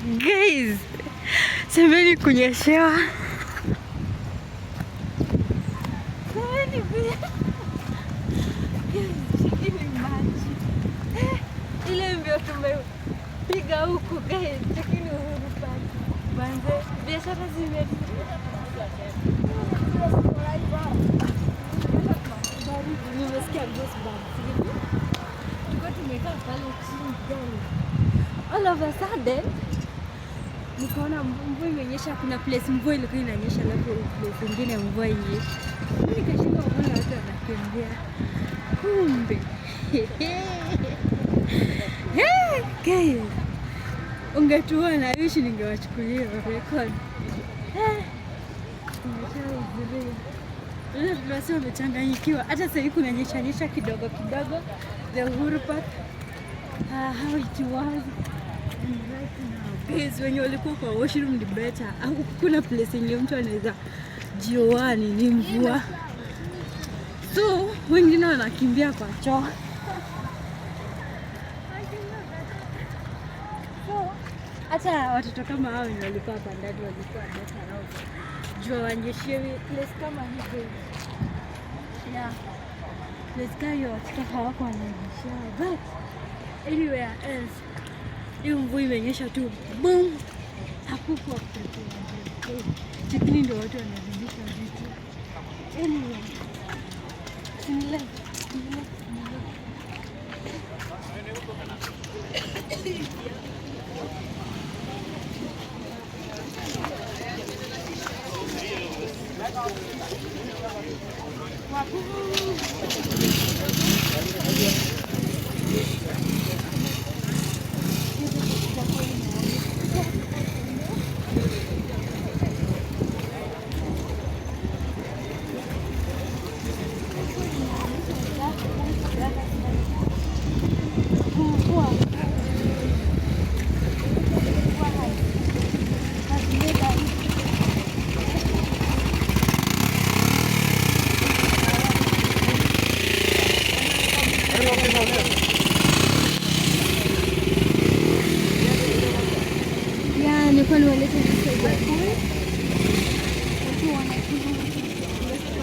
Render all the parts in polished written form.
Guys, semeni kunyeshewa. Semeni chekini maji. Ile mbio tumepiga huku guys, chekini Uhuru Park. Manze, biashara zimeharibika. Nimesikia goosebumps. Tuko tumekaa pale chini gani. All of a sudden nikaona mvua imenyesha, kuna place mvua ilikuwa inanyesha alafu place nyingine mvua inyesha. Mimi nikashindwa kuona watu wanakimbia. Kumbe. Guys. Ungetuona wish ningewachukulia record. Ndio tunasema umechanganyikiwa. Hata sasa hivi kunanyesha kidogo kidogo. The Uhuru Park. How it was. Right now. Guys, when you look kwa washroom ni better. Kuna place yenye mtu anaweza jioani ni mvua. So, wengine wanakimbia kwa choo. So, hata watoto kama hao wenye walikuwa hapa ndani walikuwa better off. Jua wanyeshewe place kama hivi. Yeah. Place kama hiyo watoto hawako wananyeshewa. But anywhere else, hiyo mvua imenyesha tu boom, hakukuwa kutokea. Chikini ndio watu wanarudisha vitu. Anyway, sinile.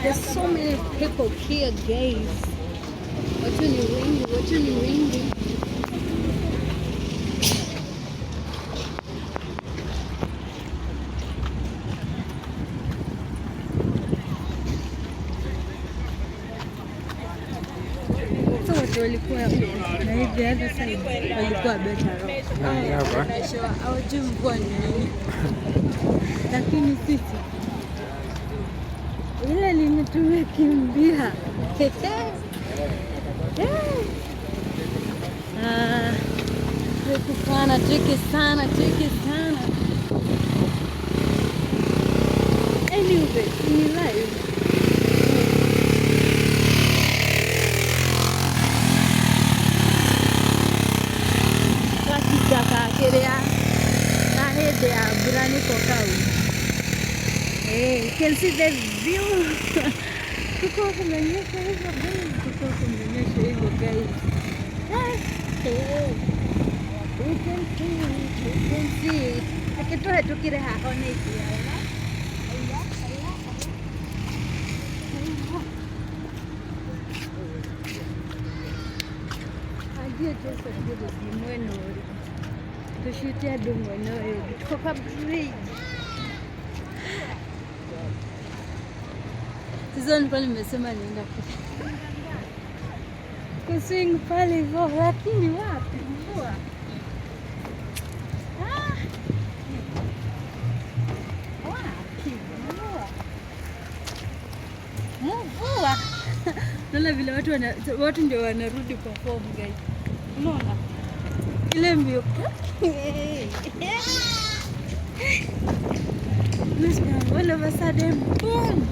There's so many people here, guys. Watu ni wengi. So watu walikuwa na hivi other side walikuwa better off. Hawajui mvua ni nini. Lakini sisi ile tumekimbia. Tricky sana. Anyway, ni live. Hey, you can see the view. Tuko kumenyesha hivyo guys. You can see. Akitoa tukire haone hivi. Ajia just a bit of mweno. Tushutia dumweno hivi. Tuko kwa bridge. Sasa nilikuwa nimesema nienda kuswing pale hivyo, lakini wapi mvua? Mvua. Naona vile watu ndio wanarudi perform guys. Unaona? Ile mbio. All of a sudden, boom!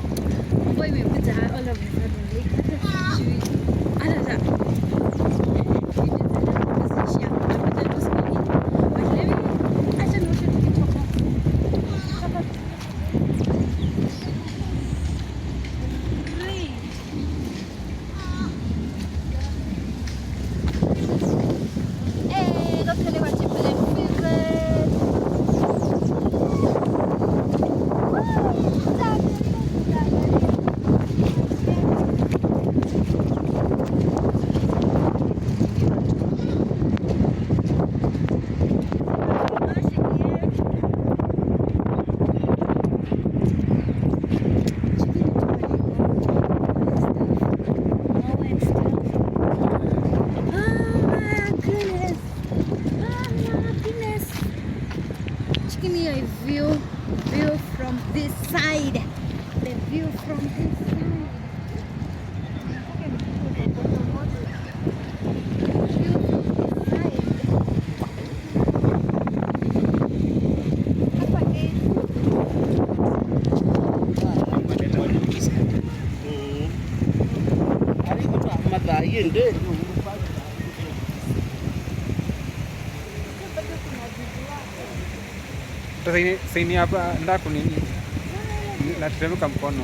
Mvua imekuja all of a sudden. give me a view from this side. The view from this side. Sasa ini hapa ndaku nini? Nateremka mkono.